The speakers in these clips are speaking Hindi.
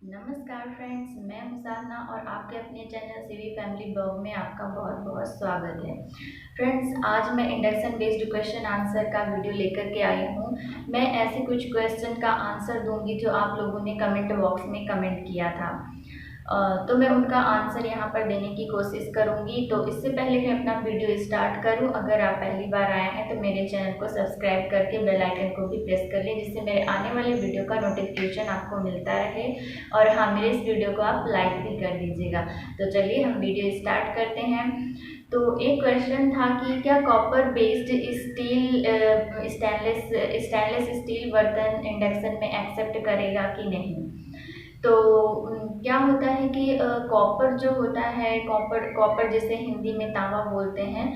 नमस्कार फ्रेंड्स, मैं हूं साधना और आपके अपने चैनल सीवी फैमिली ब्लॉग में आपका बहुत बहुत स्वागत है। फ्रेंड्स, आज मैं इंडक्शन बेस्ड क्वेश्चन आंसर का वीडियो लेकर के आई हूं। मैं ऐसे कुछ क्वेश्चन का आंसर दूंगी जो आप लोगों ने कमेंट बॉक्स में कमेंट किया था। तो मैं उनका आंसर यहाँ पर देने की कोशिश करूँगी। तो इससे पहले मैं अपना वीडियो स्टार्ट करूँ, अगर आप पहली बार आए हैं तो मेरे चैनल को सब्सक्राइब करके बेल आइकन को भी प्रेस कर लें, जिससे मेरे आने वाले वीडियो का नोटिफिकेशन आपको मिलता रहे। और हाँ, मेरे इस वीडियो को आप लाइक भी कर दीजिएगा। तो चलिए हम वीडियो स्टार्ट करते हैं। तो एक क्वेश्चन था कि क्या copper based steel stainless steel बर्तन इंडक्शन में एक्सेप्ट करेगा कि नहीं। तो क्या होता है कि कॉपर जो होता है, कॉपर कॉपर जिसे हिंदी में तावा बोलते हैं,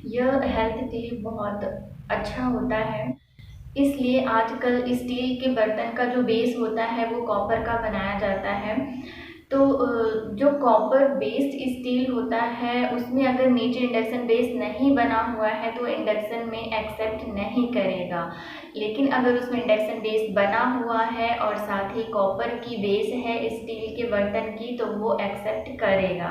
यह हेल्थ के लिए बहुत अच्छा होता है। इसलिए आजकल स्टील के बर्तन का जो बेस होता है वो कॉपर का बनाया जाता है। तो जो कॉपर बेस्ड स्टील होता है उसमें अगर नीचे इंडक्शन बेस नहीं बना हुआ है तो इंडक्शन में एक्सेप्ट नहीं करेगा। लेकिन अगर उसमें इंडक्शन बेस बना हुआ है और साथ ही कॉपर की बेस है स्टील के बर्तन की, तो वो एक्सेप्ट करेगा।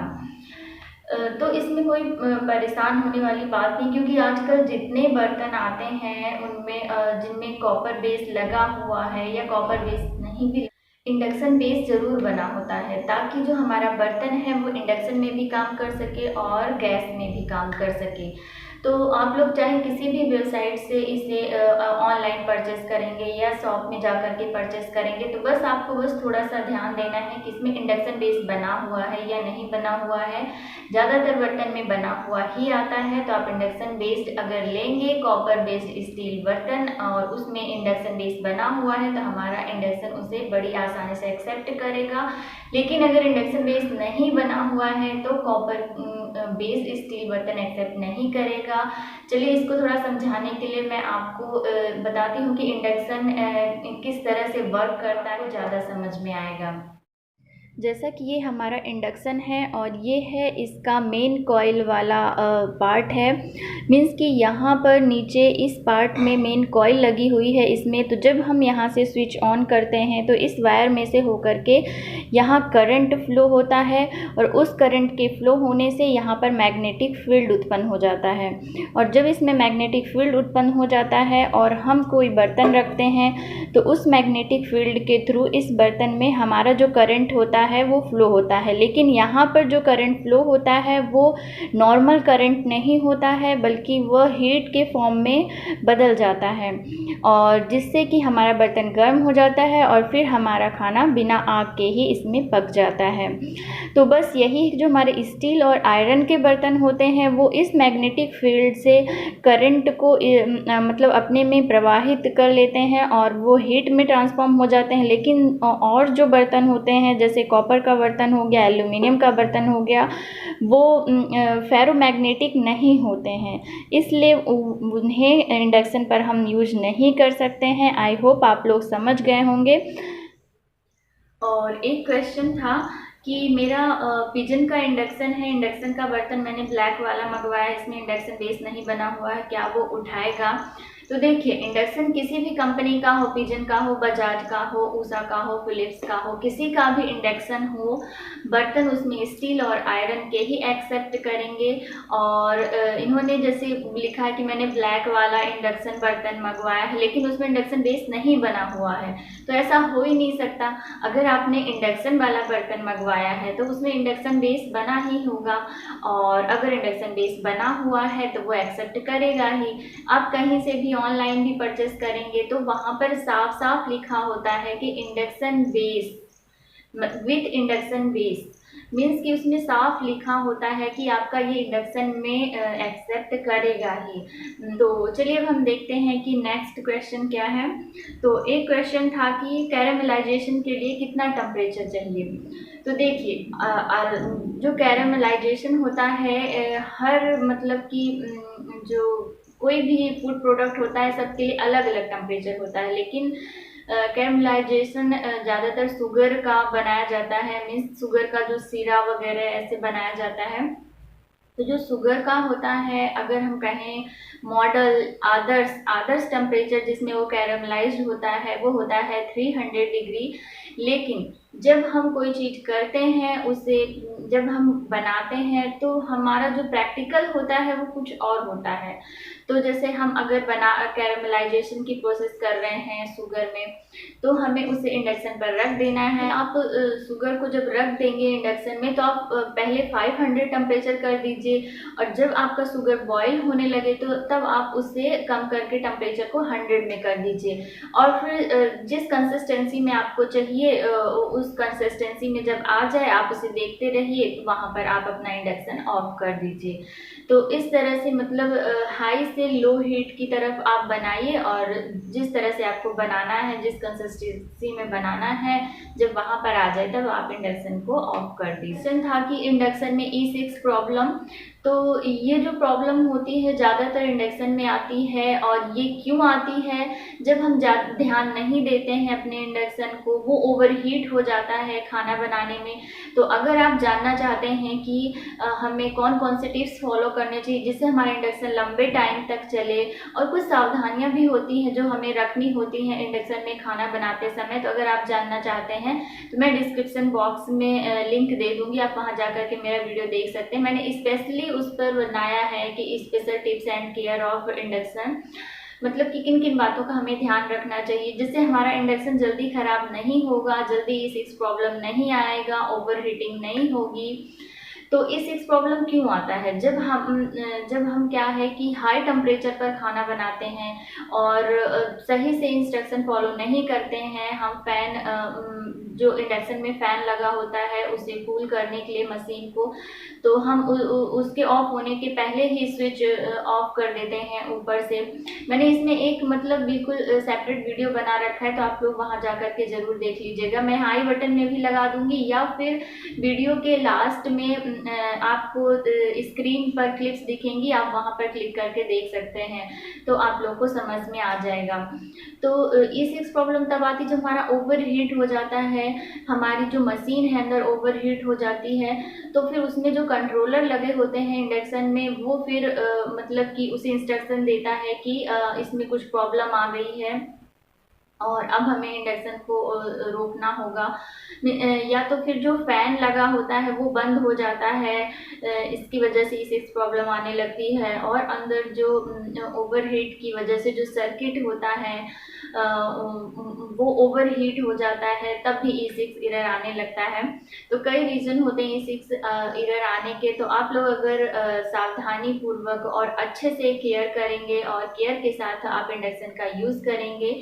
तो इसमें कोई परेशान होने वाली बात नहीं, क्योंकि आजकल जितने बर्तन आते हैं उनमें जिनमें कॉपर बेस लगा हुआ है या कॉपर बेस नहीं भी, इंडक्शन बेस ज़रूर बना होता है, ताकि जो हमारा बर्तन है वो इंडक्शन में भी काम कर सके और गैस में भी काम कर सके। तो आप लोग चाहे किसी भी वेबसाइट से इसे ऑनलाइन परचेस करेंगे या शॉप में जा कर के परचेस करेंगे, तो बस आपको थोड़ा सा ध्यान देना है कि इसमें इंडक्शन बेस बना हुआ है या नहीं बना हुआ है। ज़्यादातर बर्तन में बना हुआ ही आता है, तो आप इंडक्शन बेस्ड अगर लेंगे कॉपर बेस्ड स्टील बर्तन और उसमें इंडक्शन बेस बना हुआ है, तो हमारा इंडक्शन उसे बड़ी आसानी से एक्सेप्ट करेगा। लेकिन अगर इंडक्शन बेस नहीं बना हुआ है तो कॉपर बेस्ड स्टील बर्तन एक्सेप्ट नहीं करेगा। चलिए इसको थोड़ा समझाने के लिए मैं आपको बताती हूँ कि इंडक्शन किस तरह से वर्क करता है, वो ज़्यादा समझ में आएगा। जैसा कि ये हमारा इंडक्शन है और ये है इसका मेन कॉइल वाला पार्ट है। मीन्स कि यहाँ पर नीचे इस पार्ट में मेन कॉइल लगी हुई है इसमें। तो जब हम यहाँ से स्विच ऑन करते हैं तो इस वायर में से होकर के यहाँ करंट फ्लो होता है, और उस करंट के फ्लो होने से यहाँ पर मैग्नेटिक फील्ड उत्पन्न हो जाता है। और जब इसमें मैग्नेटिक फील्ड उत्पन्न हो जाता है और हम कोई बर्तन रखते हैं, तो उस मैग्नेटिक फील्ड के थ्रू इस बर्तन में हमारा जो करंट होता है वो फ्लो होता है। लेकिन यहाँ पर जो करंट फ्लो होता है वो नॉर्मल करंट नहीं होता है, बल्कि वह हीट के फॉर्म में बदल जाता है, और जिससे कि हमारा बर्तन गर्म हो जाता है और फिर हमारा खाना बिना आग के ही इसमें पक जाता है। तो बस यही जो हमारे स्टील और आयरन के बर्तन होते हैं वो इस मैग्नेटिक फील्ड से करंट को मतलब अपने में प्रवाहित कर लेते हैं और वो हीट में ट्रांसफॉर्म हो जाते हैं। लेकिन और जो बर्तन होते हैं, जैसे कॉपर का बर्तन हो गया, एल्यूमिनियम का बर्तन हो गया, वो फेरोमैग्नेटिक नहीं होते हैं, इसलिए उन्हें इंडक्शन पर हम यूज नहीं कर सकते हैं। आई होप आप लोग समझ गए होंगे। और एक क्वेश्चन था कि मेरा पिजन का इंडक्शन है, इंडक्शन का बर्तन मैंने ब्लैक वाला मंगवाया, इसमें इंडक्शन बेस नहीं बना हुआ है, क्या वो उठाएगा। तो देखिए, इंडक्शन किसी भी कंपनी का हो, पिजन का हो, बजाज का हो, उषा का हो, फिलिप्स का हो, किसी का भी इंडक्शन हो, बर्तन उसमें स्टील और आयरन के ही एक्सेप्ट करेंगे। और इन्होंने जैसे लिखा है कि मैंने ब्लैक वाला इंडक्शन बर्तन मंगवाया है लेकिन उसमें इंडक्शन बेस नहीं बना हुआ है, तो ऐसा हो ही नहीं सकता। अगर आपने इंडक्शन वाला बर्तन मंगवाया है तो उसमें इंडक्शन बेस बना ही होगा, और अगर इंडक्शन बेस बना हुआ है तो वो एक्सेप्ट करेगा ही। आप कहीं से भी ऑनलाइन भी परचेस करेंगे तो वहाँ पर साफ साफ लिखा होता है कि induction base with induction base, means कि उसमें साफ लिखा होता है कि आपका ये इंडक्शन में एक्सेप्ट करेगा ही। तो चलिए अब हम देखते हैं कि नेक्स्ट क्वेश्चन क्या है। तो एक क्वेश्चन था कि कैरामलाइजेशन के लिए कितना टेम्परेचर चाहिए। तो देखिए, जो कैरामलाइजेशन होता है, हर मतलब कि जो कोई भी फूड प्रोडक्ट होता है सबके लिए अलग अलग टेम्परेचर होता है, लेकिन कैरमलाइजेशन ज़्यादातर शुगर का बनाया जाता है, मीन्स शुगर का जो सीरा वगैरह ऐसे बनाया जाता है। तो जो शुगर का होता है, अगर हम कहें मॉडल आदर्श आदर्श टेम्परेचर जिसमें वो कैरमलाइज्ड होता है वो होता है 300 डिग्री लेकिन जब हम कोई चीज़ करते हैं, उसे जब हम बनाते हैं, तो हमारा जो प्रैक्टिकल होता है वो कुछ और होता है। तो जैसे हम अगर कैरामलाइजेशन की प्रोसेस कर रहे हैं शुगर में, तो हमें उसे इंडक्शन पर रख देना है। आप शुगर को जब रख देंगे इंडक्शन में, तो आप पहले 500 टेम्परेचर कर दीजिए, और जब आपका शुगर बॉईल होने लगे तो तब आप उसे कम करके टेम्परेचर को 100 में कर दीजिए। और फिर जिस कंसिस्टेंसी में आपको चाहिए उस कंसिस्टेंसी में जब आ जाए, आप उसे देखते रहिए, तो वहाँ पर आप अपना इंडक्शन ऑफ कर दीजिए। तो इस तरह से मतलब हाई से लो हीट की तरफ आप बनाइए, और जिस तरह से आपको बनाना है, जिस कंसिस्टेंसी में बनाना है, जब वहाँ पर आ जाए तब आप इंडक्शन को ऑफ कर दीजिए। था कि इंडक्शन में E6 प्रॉब्लम, तो ये जो प्रॉब्लम होती है ज़्यादातर इंडक्शन में आती है। और ये क्यों आती है? जब हम ध्यान नहीं देते हैं अपने इंडक्शन को, वो ओवरहीट हो जाता है खाना बनाने में। तो अगर आप जानना चाहते हैं कि हमें कौन कौन से टिप्स फॉलो करने चाहिए जिससे हमारा इंडक्शन लंबे टाइम तक चले, और कुछ सावधानियां भी होती हैं जो हमें रखनी होती हैं इंडक्शन में खाना बनाते समय, तो अगर आप जानना चाहते हैं तो मैं डिस्क्रिप्शन बॉक्स में लिंक दे दूंगी, आप वहां जाकर के मेरा वीडियो देख सकते हैं। मैंने स्पेशली उस पर बनाया है कि special tips and care of induction, मतलब कि किन किन बातों का हमें ध्यान रखना चाहिए जिससे हमारा इंडक्शन जल्दी खराब नहीं होगा, जल्दी E6 प्रॉब्लम नहीं आएगा, ओवर हीटिंग नहीं होगी। तो E6 प्रॉब्लम क्यों आता है? जब हम क्या है कि हाई टेम्परेचर पर खाना बनाते हैं और सही से इंस्ट्रक्शन फॉलो नहीं करते हैं, हम फैन जो इंडक्शन में फ़ैन लगा होता है उसे कूल करने के लिए मशीन को, तो हम उसके ऑफ होने के पहले ही स्विच ऑफ कर देते हैं ऊपर से। मैंने इसमें एक मतलब बिल्कुल सेपरेट वीडियो बना रखा है, तो आप लोग वहां जाकर के ज़रूर देख लीजिएगा। मैं आई बटन में भी लगा दूंगी, या फिर वीडियो के लास्ट में आपको स्क्रीन पर क्लिप्स दिखेंगी, आप वहां पर क्लिक करके देख सकते हैं, तो आप लोग को समझ में आ जाएगा। तो E6 प्रॉब्लम तब आती है जब हमारा ओवर हीट हो जाता है, हमारी जो मशीन है अंदर ओवर हीट हो जाती है, तो फिर उसमें जो कंट्रोलर लगे होते हैं इंडक्शन में, वो फिर मतलब कि उसे इंस्ट्रक्शन देता है कि इसमें कुछ प्रॉब्लम आ गई है और अब हमें इंडक्शन को रोकना होगा। या तो फिर जो फैन लगा होता है वो बंद हो जाता है, इसकी वजह से E6 प्रॉब्लम आने लगती है। और अंदर जो ओवरहीट की वजह से जो सर्किट होता है वो ओवरहीट हो जाता है, तब भी E6 एरर आने लगता है। तो कई रीज़न होते हैं E6 एरर आने के। तो आप लोग अगर सावधानी पूर्वक और अच्छे से केयर करेंगे और केयर के साथ आप इंडक्शन का यूज़ करेंगे,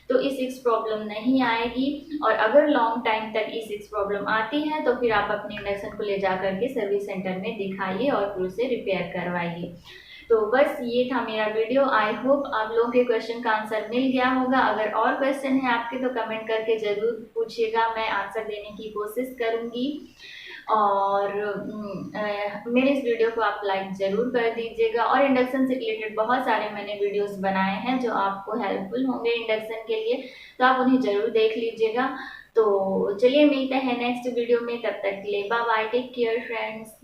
तो E6 प्रॉब्लम नहीं आएगी। और अगर लॉन्ग टाइम तक E6 प्रॉब्लम आती है, तो फिर आप अपने इंडक्शन को ले जा करके सर्विस सेंटर में दिखाइए और फिर उसे रिपेयर करवाइए। तो बस ये था मेरा वीडियो। आई होप आप लोगों के क्वेश्चन का आंसर मिल गया होगा। अगर और क्वेश्चन है आपके तो कमेंट करके ज़रूर पूछिएगा, मैं आंसर देने की कोशिश करूँगी। और मेरे इस वीडियो को आप लाइक ज़रूर कर दीजिएगा। और इंडक्शन से रिलेटेड बहुत सारे मैंने वीडियोस बनाए हैं जो आपको हेल्पफुल होंगे इंडक्शन के लिए, तो आप उन्हें ज़रूर देख लीजिएगा। तो चलिए मिलते हैं नेक्स्ट वीडियो में, तब तक के लिए bye bye, take care friends.